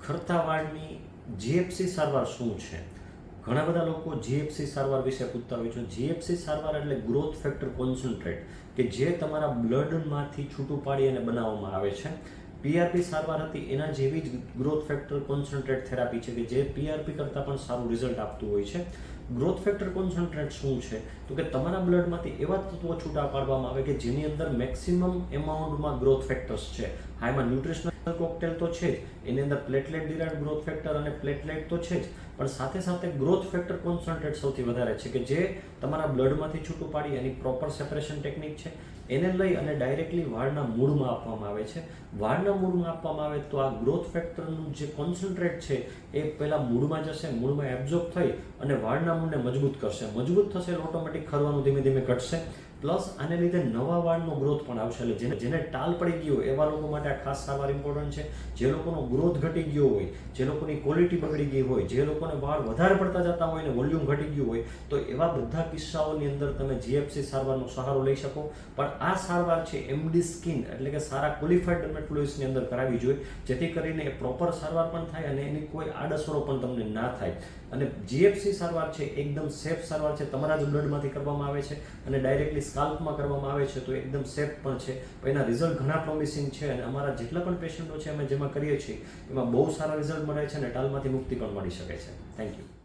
ખરતા વાળની જીએફસી સારવાર શું છે? ઘણા બધા લોકો જીએફસી સારવાર વિશે પૂછતા હોય છે. જીએફસી સારવાર એટલે ગ્રોથ ફેક્ટર કોન્સન્ટ્રેટ, કે જે તમારા બ્લડમાંથી છૂટું પાડી અને બનાવવામાં આવે છે. પીઆરપી સારવાર હતી એના જેવી જ ગ્રોથ ફેક્ટર કોન્સન્ટ્રેટ થેરાપી છે, કે જે પીઆરપી કરતાં પણ સારું રિઝલ્ટ આપતું હોય છે. ગ્રોથ ફેક્ટર કોન્સન્ટ્રેટ શું છે? તો કે તમારા બ્લડમાંથી એવા તત્વો છૂટા પાડવામાં આવે કે જેની અંદર મેક્સિમમ એમાઉન્ટમાં ગ્રોથ ફેક્ટર્સ છે. હા, એમાં ન્યુટ્રિશનલ કોકટેલ તો છે જ, એની અંદર પ્લેટલેટ ડિરાઇવ્ડ ગ્રોથ ફેક્ટર અને પ્લેટલેટ તો છે જ, પણ સાથે સાથે ગ્રોથ ફેક્ટર કોન્સન્ટ્રેટ સૌથી વધારે છે, કે જે તમારા બ્લડમાંથી છૂટું પાડી એની પ્રોપર સેપરેશન ટેકનિક છે. એને લઈ અને ડાયરેક્ટલી વાળના મૂળમાં આપવામાં આવે છે. વાળના મૂળમાં આપવામાં આવે તો આ ગ્રોથ ફેક્ટરનું જે કોન્સન્ટ્રેટ છે એ પહેલાં મૂળમાં જશે, મૂળમાં એબ્ઝોર્બ થઈ અને વાળના મૂળને મજબૂત કરશે. મજબૂત થશે એટલે ઓટોમેટિક ખરવાનું ધીમે ધીમે ઘટશે. પ્લસ આને લીધે નવા વાળનો ગ્રોથ પણ આવશે. એટલે જેને ટાલ પડી ગયો એવા લોકો માટે આ ખાસ સારવાર ઇમ્પોર્ટન્ટ છે. જે લોકોનો ગ્રોથ ઘટી ગયો હોય, જે લોકોની ક્વોલિટી બગડી ગઈ હોય, જે લોકોને વાળ વધારે પડતા જતા હોય ને વોલ્યુમ ઘટી ગયું હોય, તો એવા બધા કિસ્સાઓની અંદર તમે જીએફસી સારવારનો સહારો લઈ શકો. પણ આ સારવાર છે એમડી સ્કિન એટલે કે સારા ક્વોલિફાઈડ ડર્મેટોલોજિસ્ટની અંદર કરાવવી જોઈએ, જેથી કરીને એ પ્રોપર સારવાર પણ થાય અને એની કોઈ આડઅસરો પણ તમને ના થાય. અને જીએફસી સારવાર છે એકદમ સેફ સારવાર છે. તમારા જ બ્લડમાંથી કરવામાં આવે છે અને ડાયરેક્ટલી સ્કાલ્પમાં કરવામાં આવે છે, તો એકદમ સેફ પણ છે. એના રિઝલ્ટ ઘણા પ્રોમિસિંગ છે અને અમારા જેટલા પણ પેશન્ટો છે અમે જેમાં કરીએ છીએ એમાં બહુ સારા રિઝલ્ટ મળે છે અને ટાલમાંથી મુક્તિ પણ મળી શકે છે. Thank you.